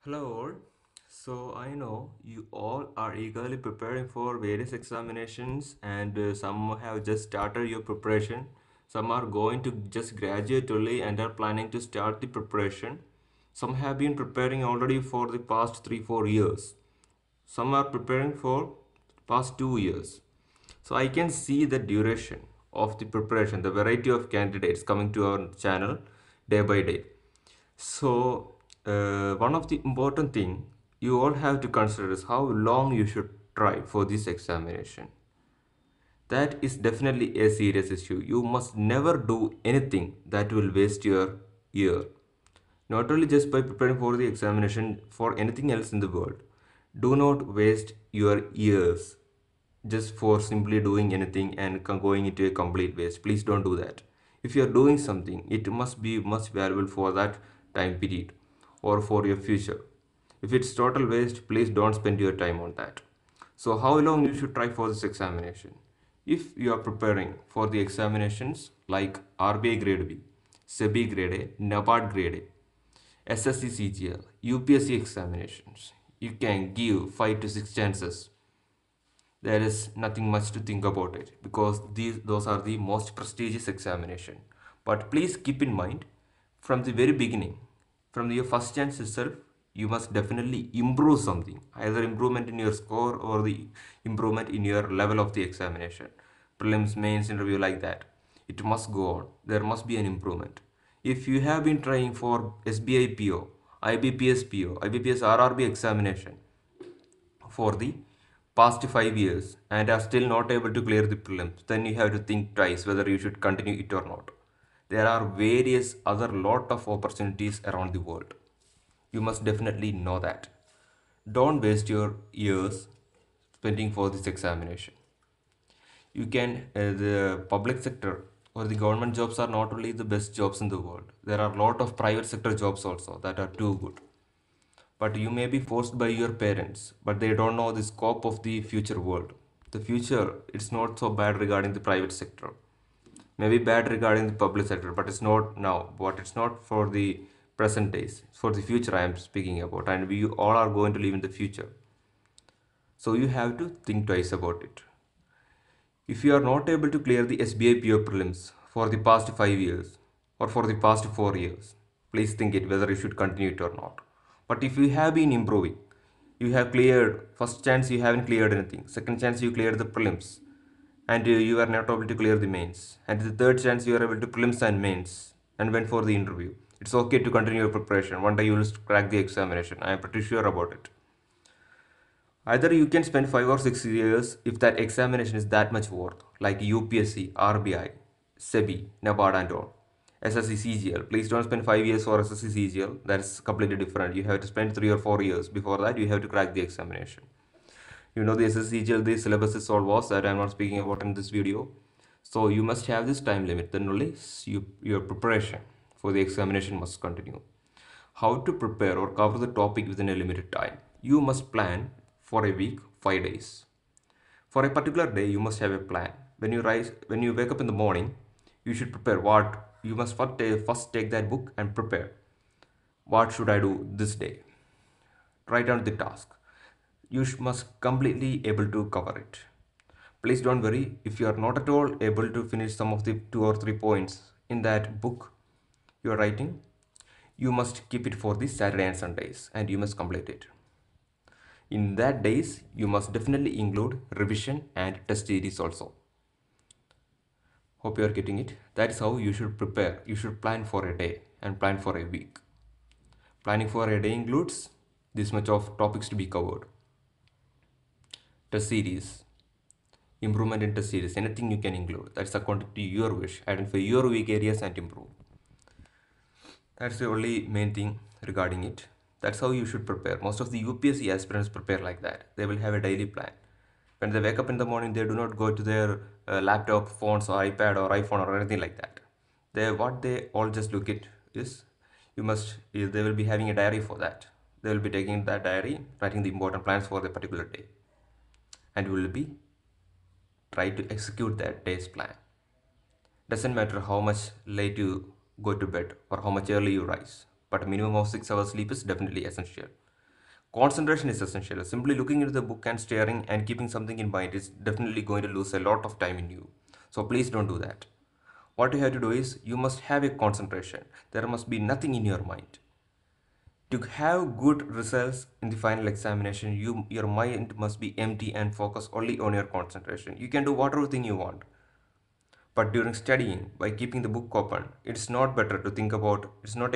Hello all. So I know you all are eagerly preparing for various examinations and some have just started your preparation. Some are going to just graduate only and are planning to start the preparation. Some have been preparing already for the past 3-4 years. Some are preparing for past 2 years. So I can see the duration of the preparation, the variety of candidates coming to our channel day by day. So, one of the important thing you all have to consider is how long you should try for this examination. That is definitely a serious issue. You must never do anything that will waste your year. Not only just by preparing for the examination, for anything else in the world. Do not waste your years just for simply doing anything and going into a complete waste. Please don't do that. If you are doing something, it must be much valuable for that time period or for your future. If it's total waste, please don't spend your time on that. So how long you should try for this examination? If you are preparing for the examinations like RBI grade B, SEBI grade A, NABARD grade A, SSC CGL, UPSC examinations, you can give 5 to 6 chances. There is nothing much to think about it because those are the most prestigious examination. But please keep in mind from the very beginning, from your first chance itself, you must definitely improve something, either improvement in your score or the improvement in your level of the examination. Prelims, mains, interview, like that. It must go on. There must be an improvement. If you have been trying for SBI PO, IBPS PO, IBPS RRB examination, for the past 5 years and are still not able to clear the prelims, then you have to think twice whether you should continue it or not. There are various other lot of opportunities around the world. You must definitely know that. Don't waste your years spending for this examination. You can, the public sector or the government jobs are not only the best jobs in the world. There are a lot of private sector jobs also that are too good, but you may be forced by your parents, but they don't know the scope of the future world. The future, it's not so bad regarding the private sector, maybe bad regarding the public sector, but it's not now, but it's not for the present days. For the future I am speaking about, and we all are going to live in the future. So you have to think twice about it. If you are not able to clear the SBI PO prelims for the past 5 years or for the past 4 years, please think it whether you should continue it or not. But if you have been improving, you have cleared, first chance you haven't cleared anything, second chance you cleared the prelims and you are not able to clear the mains, and the third chance you are able to prelims and mains and went for the interview. It's okay to continue your preparation. One day you will crack the examination. I am pretty sure about it. Either you can spend 5 or 6 years if that examination is that much worth, like UPSC, RBI, SEBI, NABARD and all. SSC CGL. Please don't spend 5 years for SSC CGL. That's completely different. You have to spend 3 or 4 years. Before that, you have to crack the examination. You know the SSC CGL, the syllabus is all was that I'm not speaking about in this video. So you must have this time limit. Then only your preparation for the examination must continue. How to prepare or cover the topic within a limited time. You must plan for a week, 5 days. For a particular day, you must have a plan. When you wake up in the morning, you should prepare what you must first take that book and prepare. What should I do this day? Write down the task. You must completely able to cover it. Please don't worry if you are not at all able to finish some of the 2 or 3 points in that book you are writing. You must keep it for the Saturday and Sundays and you must complete it. In that days, you must definitely include revision and test series also. Hope you are getting it. That is how you should prepare. You should plan for a day and plan for a week. Planning for a day includes this much of topics to be covered. Test series, improvement in test series, anything you can include. That's according to your wish. Identify your weak areas and improve. That's the only main thing regarding it. That's how you should prepare. Most of the UPSC aspirants prepare like that. They will have a daily plan. When they wake up in the morning, they do not go to their laptop, phones, or iPad, or iPhone, or anything like that. What they all just look at is they will be having a diary for that. They will be taking that diary, writing the important plans for the particular day, and will be try to execute that day's plan. Doesn't matter how much late you go to bed or how much early you rise, but a minimum of 6 hours sleep is definitely essential. Concentration is essential. Simply looking into the book and staring and keeping something in mind is definitely going to lose a lot of time in you. So please don't do that. What you have to do is you must have a concentration. There must be nothing in your mind. To have good results in the final examination, your mind must be empty and focus only on your concentration. You can do whatever thing you want. But during studying, by keeping the book open, it's not a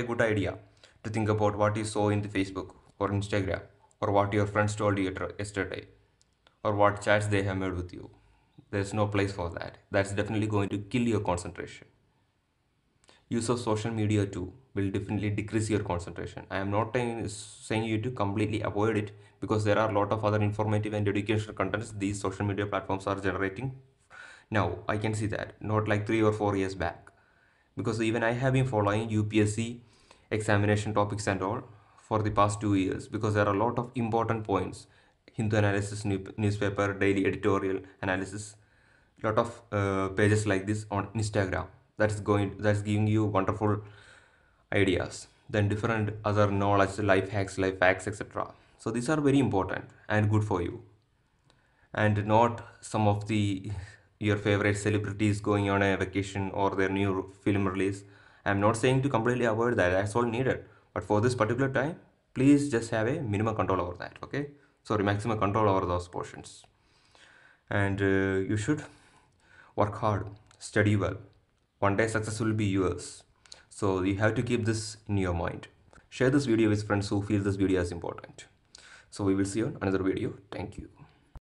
good idea to think about what you saw in the Facebook or Instagram or what your friends told you yesterday or what chats they have made with you. There's no place for that. That's definitely going to kill your concentration. Use of social media too will definitely decrease your concentration. I am not saying you to completely avoid it because there are a lot of other informative and educational contents these social media platforms are generating. Now I can see that, not like 3 or 4 years back, because even I have been following UPSC examination topics and all for the past 2 years because there are a lot of important points. Hindu analysis newspaper, daily editorial analysis, lot of pages like this on Instagram that's giving you wonderful ideas. Then different other knowledge, life hacks, etc. So these are very important and good for you, and not some of the your favorite celebrities going on a vacation or their new film release. I'm not saying to completely avoid that, that's all needed, but for this particular time, please just have a minimum control over that. Okay, sorry, maximum control over those portions. And you should work hard, study well. One day success will be yours, so you have to keep this in your mind. Share this video with friends who feel this video is important. So we will see you on another video. Thank you.